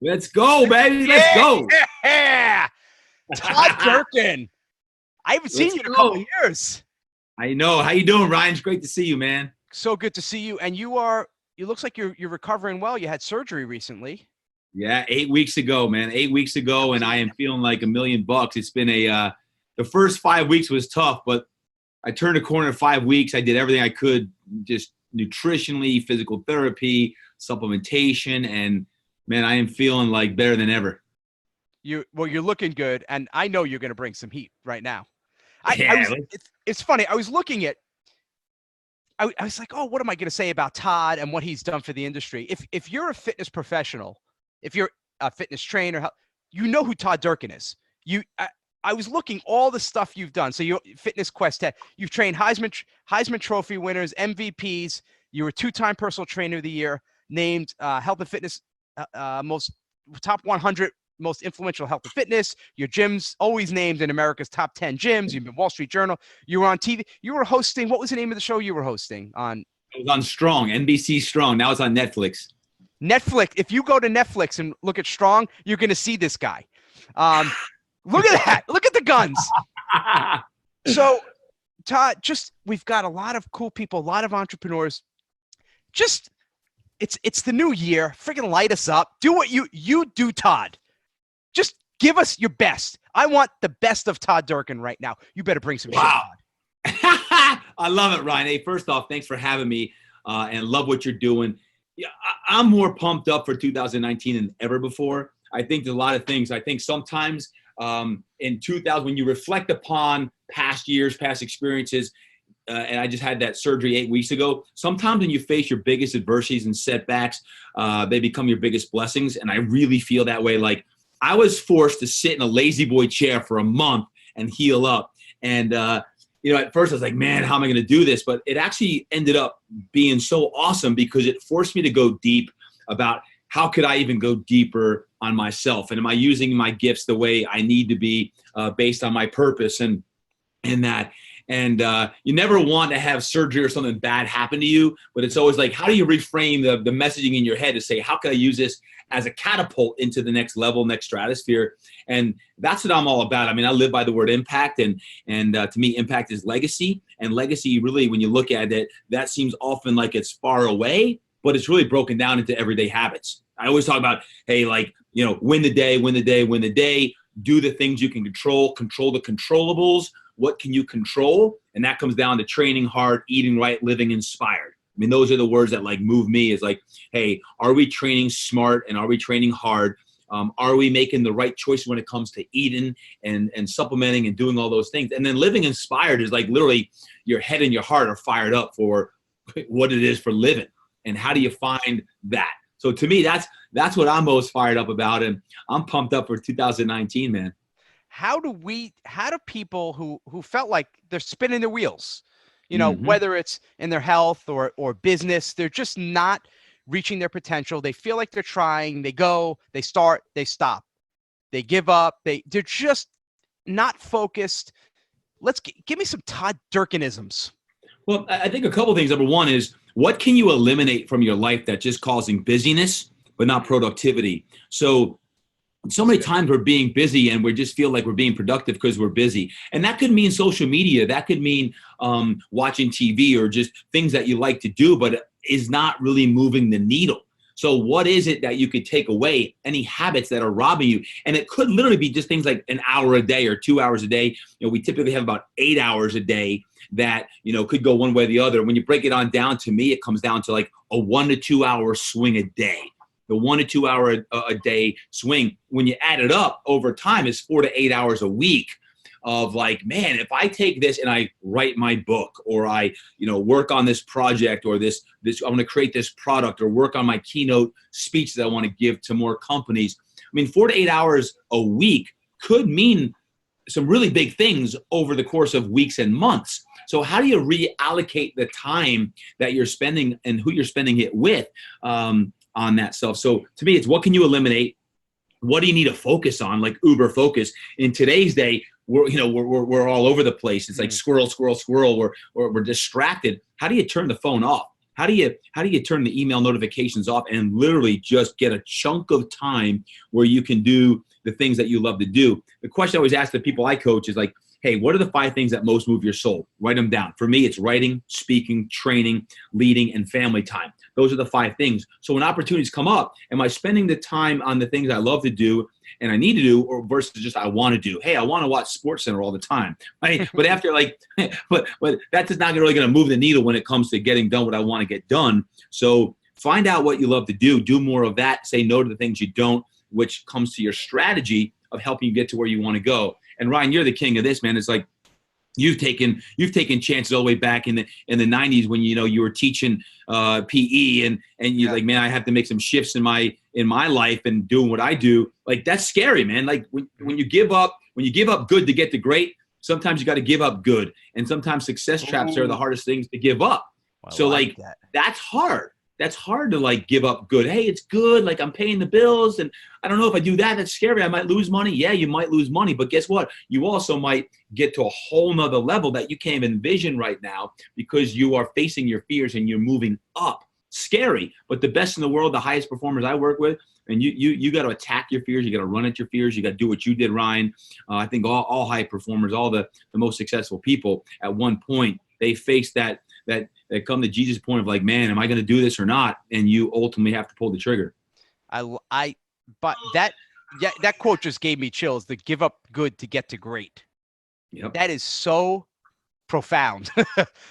Let's go, baby. Let's go. Yeah. Todd Durkin. I haven't seen you in a couple of years. I know. How you doing, Ryan? It's great to see you, man. So good to see you. And you looks like you're recovering well. You had surgery recently. Yeah, 8 weeks ago, man. 8 weeks ago, and I am feeling like $1,000,000. It's been the first 5 weeks was tough, but I turned a corner in 5 weeks. I did everything I could, just nutritionally, physical therapy, supplementation, and man, I am feeling like better than ever. You're looking good, and I know you're going to bring some heat right now. It's funny. I was looking at. I was like, oh, what am I going to say about Todd and what he's done for the industry? If you're a fitness professional, if you're a fitness trainer, you know who Todd Durkin is. I was looking all the stuff you've done. So you're Fitness Quest Tech. You've trained Heisman Trophy winners, MVPs. You were 2-time personal trainer of the year, named Health and Fitness top 100 most influential health and fitness. Your gym's always named in America's top 10 gyms. You've been Wall Street Journal. You were on TV. You were hosting. What was the name of the show you were hosting on? It was on Strong, NBC Strong. Now it's on Netflix. Netflix. If you go to Netflix and look at Strong, you're going to see this guy. Look at that. Look at the guns. So, Todd, we've got a lot of cool people, a lot of entrepreneurs. It's the new year. Freaking light us up. Do what you do, Todd. Just give us your best. I want the best of Todd Durkin right now. You better bring some shit, Todd. I love it, Ryan. Hey, first off, thanks for having me and love what you're doing. Yeah, I'm more pumped up for 2019 than ever before. I think there's a lot of things. I think sometimes in 2000, when you reflect upon past years, past experiences, and I just had that surgery 8 weeks ago. Sometimes when you face your biggest adversities and setbacks, they become your biggest blessings. And I really feel that way. Like I was forced to sit in a lazy boy chair for a month and heal up. And, at first I was like, man, how am I going to do this? But it actually ended up being so awesome because it forced me to go deep about how could I even go deeper on myself? And am I using my gifts the way I need to be based on my purpose and that? And you never want to have surgery or something bad happen to you, but it's always like, how do you reframe the messaging in your head to say, how can I use this as a catapult into the next level, next stratosphere? And that's what I'm all about. I mean, I live by the word impact, and to me, impact is legacy. And legacy, really, when you look at it, that seems often like it's far away, but it's really broken down into everyday habits. I always talk about, hey, win the day, do the things you can control the controllables. What can you control? And that comes down to training hard, eating right, living inspired. I mean, those are the words that move me is like, hey, are we training smart and are we training hard? Are we making the right choice when it comes to eating and supplementing and doing all those things? And then living inspired is like literally your head and your heart are fired up for what it is for living. And how do you find that? So to me, that's what I'm most fired up about. And I'm pumped up for 2019, man. How do people who felt like they're spinning their wheels, whether it's in their health or business, they're just not reaching their potential. They feel like they're trying, they go, they start, they stop, they give up. They're just not focused. Give me some Todd Durkinisms. Well, I think a couple of things. Number one is, what can you eliminate from your life that's just causing busyness, but not productivity? So many times we're being busy and we just feel like we're being productive because we're busy. And that could mean social media. That could mean watching TV or just things that you like to do, but is not really moving the needle. So what is it that you could take away? Any habits that are robbing you? And it could literally be just things like an hour a day or 2 hours a day. We typically have about 8 hours a day that, could go one way or the other. When you break it on down, to me, it comes down to like a 1 to 2 hour swing a day. The 1 to 2 hour a day swing, when you add it up over time, is 4 to 8 hours a week of like, man, if I take this and I write my book, or I, work on this project, or this, I want to create this product, or work on my keynote speech that I want to give to more companies. I mean, 4 to 8 hours a week could mean some really big things over the course of weeks and months. So how do you reallocate the time that you're spending and who you're spending it with on that stuff? So to me, it's what can you eliminate? what do you need to focus on? Like uber focus. In today's day, we're all over the place. It's like squirrel, squirrel, squirrel. We're distracted. How do you turn the phone off? How do you turn the email notifications off and literally just get a chunk of time where you can do the things that you love to do? The question I always ask the people I coach is like, hey, what are the 5 things that most move your soul? Write them down. For me, it's writing, speaking, training, leading, and family time. Those are the 5 things. So when opportunities come up, am I spending the time on the things I love to do and I need to do, or versus just I want to do? Hey, I want to watch SportsCenter all the time, right? But after but that's just not really going to move the needle when it comes to getting done what I want to get done. So find out what you love to do more of that. Say no to the things you don't, which comes to your strategy of helping you get to where you want to go. And Ryan, you're the king of this, man. It's like you've taken chances all the way back in the 90s when you were teaching PE and you're like, man, I have to make some shifts in my life and doing what I do. Like that's scary, man. Like when you give up good to get to great, sometimes you got to give up good, and sometimes success traps are the hardest things to give up. Well, so like that's hard. That's hard to like give up good. Hey, it's good. Like I'm paying the bills and I don't know if I do that, that's scary. I might lose money. Yeah, you might lose money, but guess what? You also might get to a whole nother level that you can't envision right now because you are facing your fears and you're moving up. Scary, but the best in the world, the highest performers I work with, and you got to attack your fears. You got to run at your fears. You got to do what you did, Ryan. I think all high performers, all the most successful people at one point, they face that come to Jesus point of like, man, am I going to do this or not? And you ultimately have to pull the trigger. But that quote just gave me chills. The give up good to get to great. Yep. That is so profound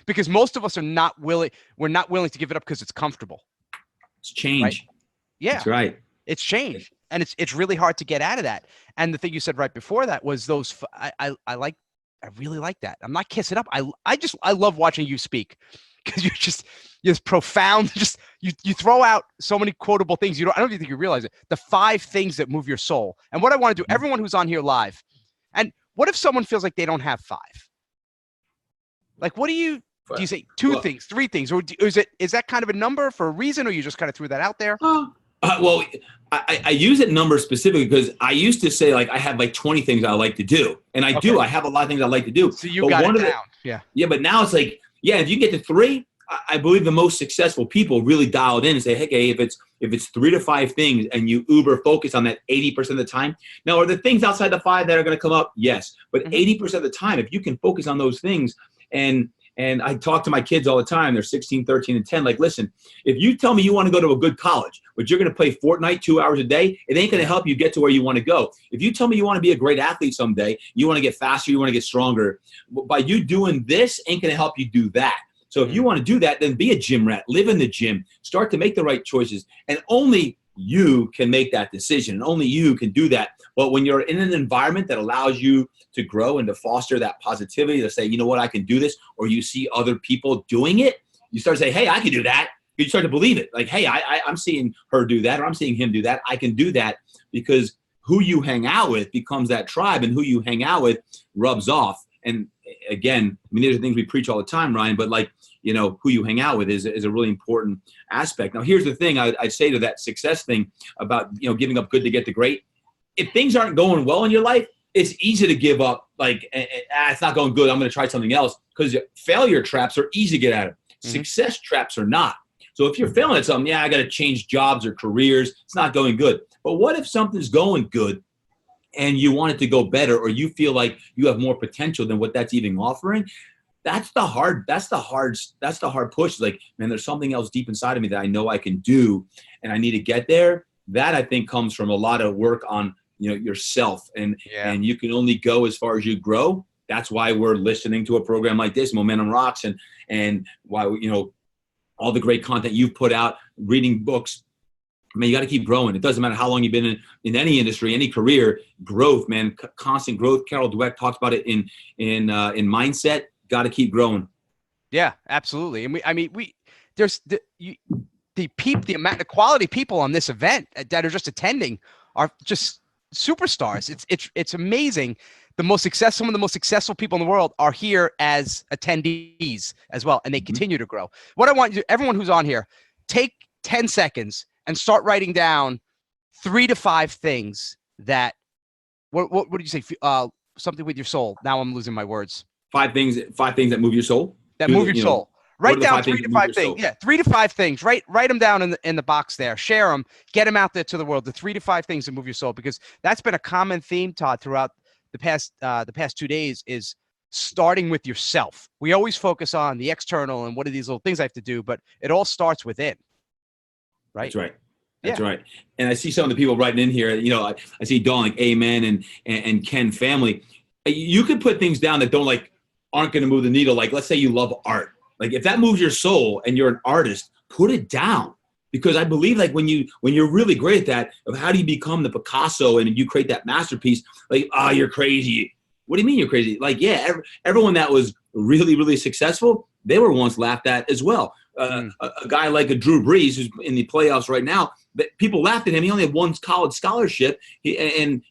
because most of us are not willing. We're not willing to give it up because it's comfortable. It's change. Right? Yeah, that's right. It's change, and it's really hard to get out of that. And the thing you said right before that was those. I really like that. I'm not kissing up. I love watching you speak because you're profound. Just you throw out so many quotable things. I don't even think you realize it. The 5 things that move your soul. And what I want to do, everyone who's on here live, and what if someone feels like they don't have 5? Like, what do you say 2 things, 3 things, or is that kind of a number for a reason, or you just kind of threw that out there? Well, I use it number specifically because I used to say like I have like 20 things I like to do, and I do. I have a lot of things I like to do. So you got it down. Yeah, but now it's like, if you get to 3, I believe the most successful people really dial it in and say, hey, if it's 3 to 5 things and you uber focus on that 80% of the time. Now, are there things outside the 5 that are going to come up? Yes, but 80% of the time, if you can focus on those things, and I talk to my kids all the time. They're 16, 13, and 10. Like, listen, if you tell me you want to go to a good college, but you're going to play Fortnite 2 hours a day, it ain't going to help you get to where you want to go. If you tell me you want to be a great athlete someday, you want to get faster, you want to get stronger, by you doing this ain't going to help you do that. So if you want to do that, then be a gym rat. Live in the gym. Start to make the right choices. And only you can make that decision. And only you can do that. But when you're in an environment that allows you to grow and to foster that positivity, to say, you know what, I can do this, or you see other people doing it, you start to say, hey, I can do that. You start to believe it. Like, hey, I'm seeing her do that, or I'm seeing him do that. I can do that, because who you hang out with becomes that tribe, and who you hang out with rubs off. And again, I mean, there's things we preach all the time, Ryan, but like, you know, who you hang out with is a really important aspect. Now, here's the thing I'd say to that success thing about, you know, giving up good to get to great. If things aren't going well in your life, it's easy to give up. Like, it's not going good, I'm going to try something else, because failure traps are easy to get out of. Success traps are not. So if you're failing at something, I got to change jobs or careers. It's not going good. But what if something's going good and you want it to go better, or you feel like you have more potential than what that's even offering? That's the hard push. Like, man, there's something else deep inside of me that I know I can do, and I need to get there. That, I think, comes from a lot of work on, you know, yourself, and you can only go as far as you grow. That's why we're listening to a program like this, Momentum Rocks, and why, you know, all the great content you've put out, reading books. I mean, you got to keep growing. It doesn't matter how long you've been in any industry, any career. Growth, man, constant growth. Carol Dweck talks about it in Mindset. Got to keep growing. Yeah, absolutely. And there's the quality people on this event that are just attending are just superstars. It's amazing. Some of the most successful people in the world are here as attendees as well, and they continue to grow. What I want you, everyone who's on here, take 10 seconds and start writing down 3 to 5 things that what did you say? Something with your soul. Now I'm losing my words. 5 things that move your soul. That move your soul. What are Write the down 5 3 things to that move 5 your things. soul? Yeah, 3 to 5 things. Write them down in the box there. Share them. Get them out there to the world. The 3 to 5 things that move your soul, because that's been a common theme, Todd, throughout the past 2 days, is starting with yourself. We always focus on the external and what are these little things I have to do, but it all starts within. Right? That's right. Yeah. That's right. And I see some of the people writing in here. I see Dawn, like Amen and Ken family. You could put things down that aren't going to move the needle. Like, let's say you love art. Like, if that moves your soul and you're an artist, put it down. Because I believe, like, when you're really great at that, of how do you become the Picasso and you create that masterpiece? Like, you're crazy. What do you mean you're crazy? Like, yeah, everyone that was really, really successful, they were once laughed at as well. A guy like a Drew Brees, who's in the playoffs right now, but people laughed at him. He only had one college scholarship, and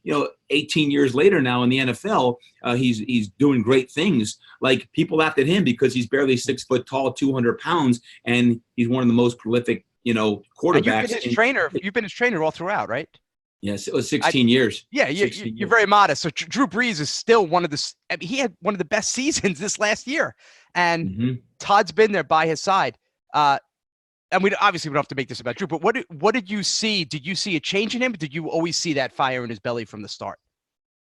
18 years later now in the NFL, he's doing great things. Like, people laughed at him because he's barely 6 foot tall, 200 pounds, and he's one of the most prolific, quarterbacks. And you've been his trainer. You've been his trainer all throughout, right? Yes, it was 16 years. Yeah, you're very modest. So Drew Brees is still he had one of the best seasons this last year, and Todd's been there by his side. And we don't have to make this about Drew, but what did you see? Did you see a change in him? Or did you always see that fire in his belly from the start?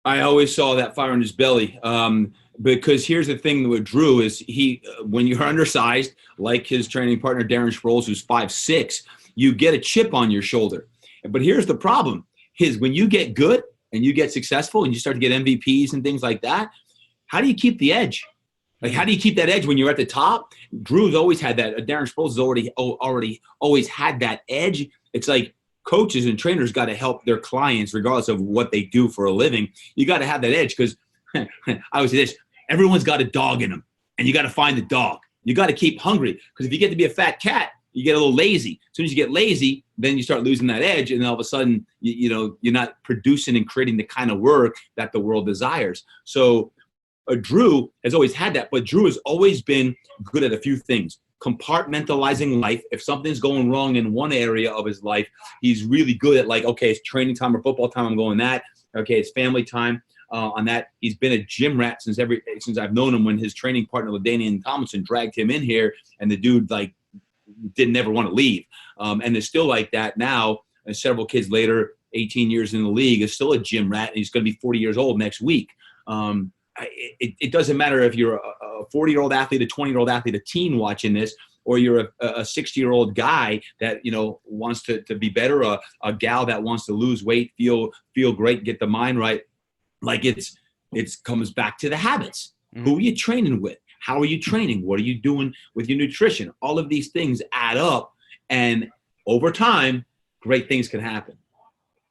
I always saw that fire in his belly. Because here's the thing with Drew is when you're undersized, like his training partner, Darren Sproles, who's 5'6", you get a chip on your shoulder. But here's the problem. When you get good and you get successful and you start to get MVPs and things like that, how do you keep the edge? Like, how do you keep that edge when you're at the top? Drew's always had that. Darren Sproles has already always had that edge. It's like coaches and trainers got to help their clients regardless of what they do for a living. You got to have that edge because I always say this, everyone's got a dog in them, and you got to find the dog. You got to keep hungry because if you get to be a fat cat, you get a little lazy. As soon as you get lazy, then you start losing that edge, and all of a sudden, you're not producing and creating the kind of work that the world desires. So Drew has always had that, but Drew has always been good at a few things. Compartmentalizing life. If something's going wrong in one area of his life, he's really good at, like, okay, it's training time or football time, I'm going that. Okay, it's family time. On that, he's been a gym rat since I've known him. When his training partner LaDainian Tomlinson dragged him in here, and the dude didn't ever want to leave. And it's still like that now. And several kids later, 18 years in the league, is still a gym rat, and he's going to be 40 years old next week. It doesn't matter if you're a 40-year-old athlete, a 20-year-old athlete, a teen watching this, or you're a 60-year-old guy that wants to be better, a gal that wants to lose weight, feel great, get the mind right. Like, it comes back to the habits. Who are you training with? How are you training? What are you doing with your nutrition? All of these things add up, and over time, great things can happen.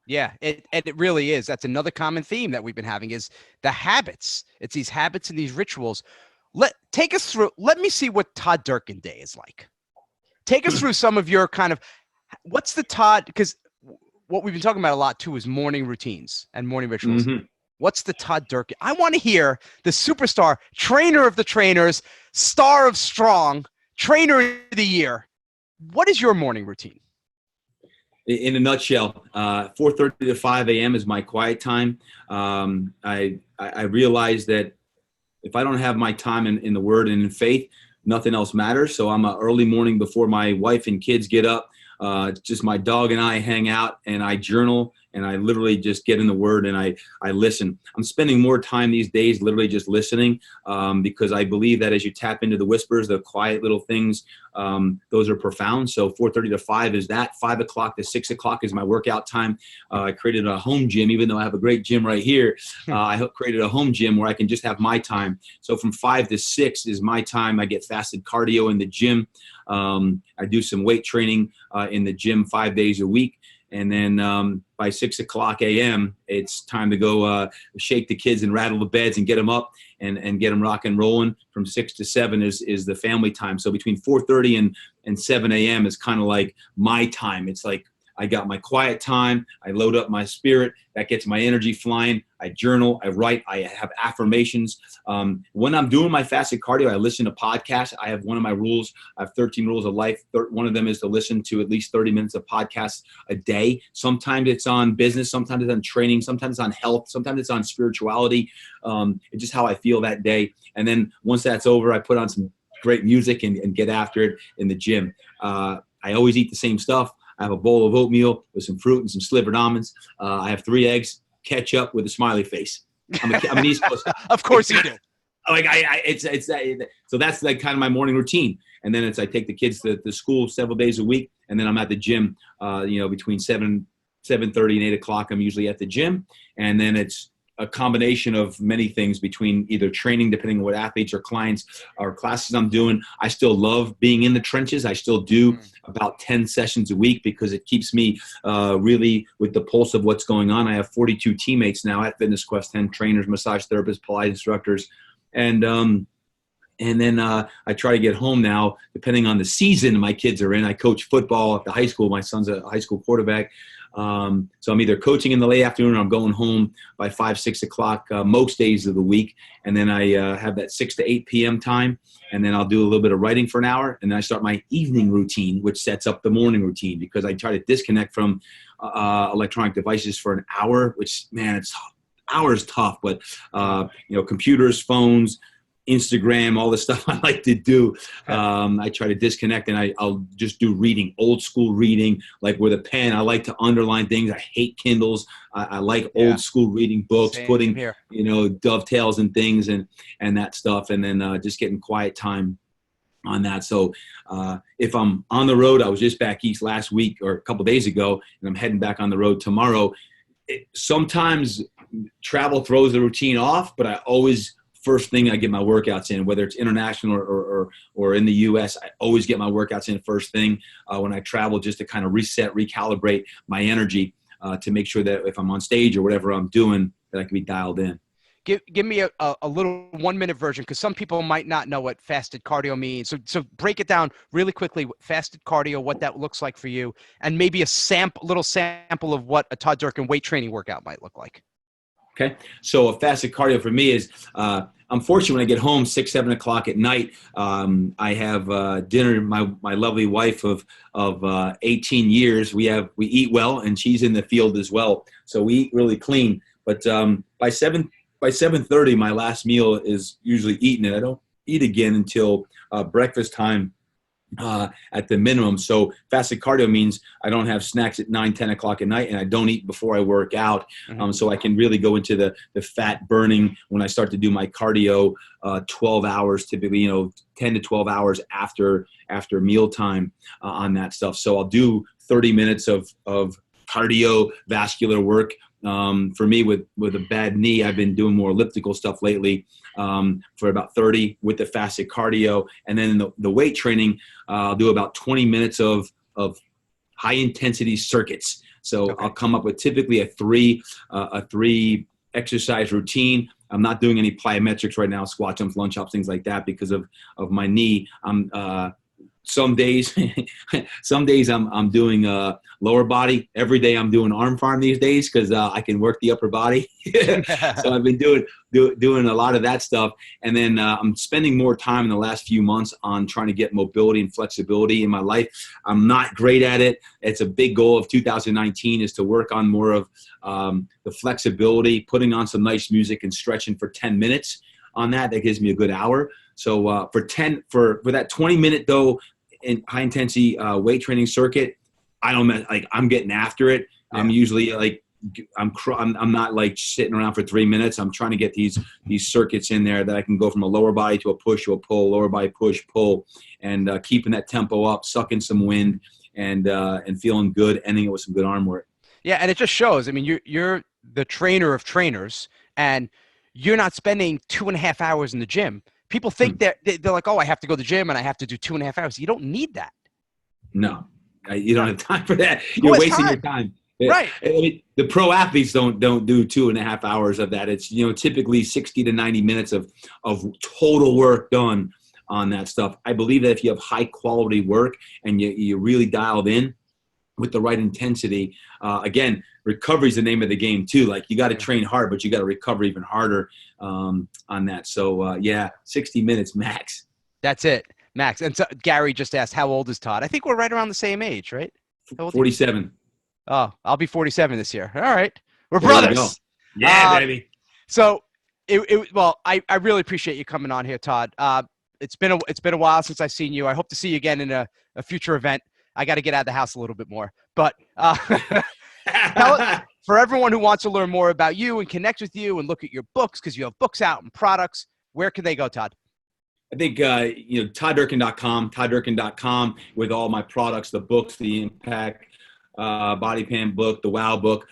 Yeah, it really is. That's another common theme that we've been having is the habits. It's these habits and these rituals. Take us through. Let me see what Todd Durkin day is like. Take us through some of your what's the Todd, because what we've been talking about a lot too is morning routines and morning rituals. What's the Todd Durkin? I want to hear the superstar, trainer of the trainers, star of strong, trainer of the year. What is your morning routine? In a nutshell, 4:30 to 5 a.m. is my quiet time. I realize that if I don't have my time in the Word and in faith, nothing else matters. So I'm an early morning before my wife and kids get up. Just my dog and I hang out, and I journal, and I literally just get in the Word, and I listen. I'm spending more time these days literally just listening, because I believe that as you tap into the whispers, the quiet little things, those are profound. So 4:30 to 5 is that. 5 o'clock to 6 o'clock is my workout time. I created a home gym, even though I have a great gym right here. I created a home gym where I can just have my time. So from 5 to 6 is my time. I get fasted cardio in the gym. I do some weight training in the gym 5 days a week. And then by 6 o'clock a.m., it's time to go shake the kids and rattle the beds and get them up and get them rock and rolling. From 6 to 7 is the family time. So between 4:30 and 7 a.m. is kind of like my time. It's like I got my quiet time. I load up my spirit. That gets my energy flying. I journal. I write. I have affirmations. When I'm doing my fasted cardio, I listen to podcasts. I have one of my rules. I have 13 rules of life. One of them is to listen to at least 30 minutes of podcasts a day. Sometimes it's on business. Sometimes it's on training. Sometimes it's on health. Sometimes it's on spirituality. It's just how I feel that day. And then once that's over, I put on some great music and get after it in the gym. I always eat the same stuff. I have a bowl of oatmeal with some fruit and some slivered almonds. I have 3 eggs, ketchup with a smiley face. I'm an East Coast guy. Of course you do. Like so that's like kind of my morning routine. And then I take the kids to school several days a week, and then I'm at the gym. Between 7:30 and 8 o'clock, I'm usually at the gym, and then it's a combination of many things between either training, depending on what athletes or clients or classes I'm doing. I still love being in the trenches. I still do about 10 sessions a week because it keeps me really with the pulse of what's going on. I have 42 teammates now at Fitness Quest, 10 trainers, massage therapists, Pilates instructors. And then I try to get home now, depending on the season my kids are in. I coach football at the high school. My son's a high school quarterback. So I'm either coaching in the late afternoon or I'm going home by 5, 6 o'clock most days of the week. And then I have that 6 to 8 p.m. time. And then I'll do a little bit of writing for an hour. And then I start my evening routine, which sets up the morning routine because I try to disconnect from electronic devices for an hour, which, man, hour's tough. But, computers, phones, Instagram, all the stuff I like to do. I try to disconnect and I'll just do reading, old school reading, like with a pen. I like to underline things. I hate Kindles. I like old school reading books, putting, dovetails and things and that stuff. And then just getting quiet time on that. So if I'm on the road, I was just back east last week or a couple of days ago, and I'm heading back on the road tomorrow. Sometimes travel throws the routine off, but I always first thing I get my workouts in, whether it's international or in the U.S., I always get my workouts in first thing when I travel, just to kind of reset, recalibrate my energy to make sure that if I'm on stage or whatever I'm doing, that I can be dialed in. Give me a little 1-minute version, because some people might not know what fasted cardio means. So break it down really quickly, fasted cardio, what that looks like for you, and maybe a little sample of what a Todd Durkin weight training workout might look like. Okay. So a fasted cardio for me is, I'm fortunate when I get home 6, 7 o'clock at night. I have dinner. My lovely wife of 18 years. We eat well, and she's in the field as well. So we eat really clean. But by 7:30, my last meal is usually eaten, and I don't eat again until breakfast time. At the minimum. So fasted cardio means I don't have snacks at 9, 10 o'clock at night, and I don't eat before I work out. So I can really go into the fat burning when I start to do my cardio 12 hours, typically, 10 to 12 hours after mealtime on that stuff. So I'll do 30 minutes of cardiovascular work. For me, with a bad knee, I've been doing more elliptical stuff lately for about 30 with the fasted cardio. And then the weight training, I'll do about 20 minutes of high intensity circuits. So I'll come up with typically a three exercise routine. I'm not doing any plyometrics right now, squat jumps, lunge hops, things like that because of my knee. Some days I'm doing lower body. Every day I'm doing arm farm these days because I can work the upper body. So I've been doing a lot of that stuff. And then I'm spending more time in the last few months on trying to get mobility and flexibility in my life. I'm not great at it. It's a big goal of 2019 is to work on more of the flexibility, putting on some nice music and stretching for 10 minutes on that. That gives me a good hour. So for that 20 minute though, in high intensity weight training circuit, I'm getting after it. Yeah. I'm usually I'm not like sitting around for 3 minutes. I'm trying to get these circuits in there that I can go from a lower body to a push to a pull, lower body, push, pull, and keeping that tempo up, sucking some wind and feeling good, ending it with some good arm work. Yeah. And it just shows, I mean, you're the trainer of trainers, and you're not spending 2.5 hours in the gym. People think they're like, oh, I have to go to the gym and I have to do 2.5 hours. You don't need that. No, you don't have time for that. You're wasting your time. Right. I mean, the pro athletes don't do 2.5 hours of that. It's, typically 60 to 90 minutes of total work done on that stuff. I believe that if you have high quality work and you really dialed in, with the right intensity. Again, recovery is the name of the game too. Like you got to train hard, but you got to recover even harder on that. So 60 minutes max. That's it, max. And so Gary just asked, how old is Todd? I think we're right around the same age, right? 47. Oh, I'll be 47 this year. All right. We're brothers. Yeah, baby. So I really appreciate you coming on here, Todd. It's been a while since I've seen you. I hope to see you again in a future event. I got to get out of the house a little bit more. But for everyone who wants to learn more about you and connect with you and look at your books, because you have books out and products, where can they go, Todd? I think, ToddDurkin.com with all my products, the books, the Impact Body Pan book, the Wow book.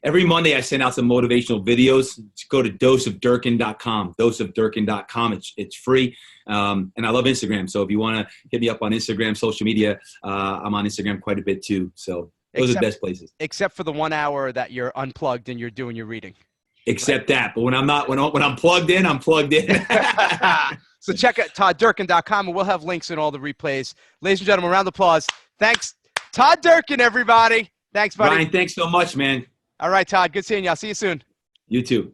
Every Monday I send out some motivational videos. Just go to doseofdurkin.com, doseofdurkin.com. It's free. And I love Instagram. So if you want to hit me up on Instagram, social media, I'm on Instagram quite a bit too. So those are the best places. Except for the 1 hour that you're unplugged and you're doing your reading. Except that. But when I'm not, when I'm plugged in, I'm plugged in. So check out ToddDurkin.com and we'll have links in all the replays. Ladies and gentlemen, round of applause. Thanks, Todd Durkin, everybody. Thanks, buddy. Ryan, thanks so much, man. All right, Todd. Good seeing you. I'll see you soon. You too.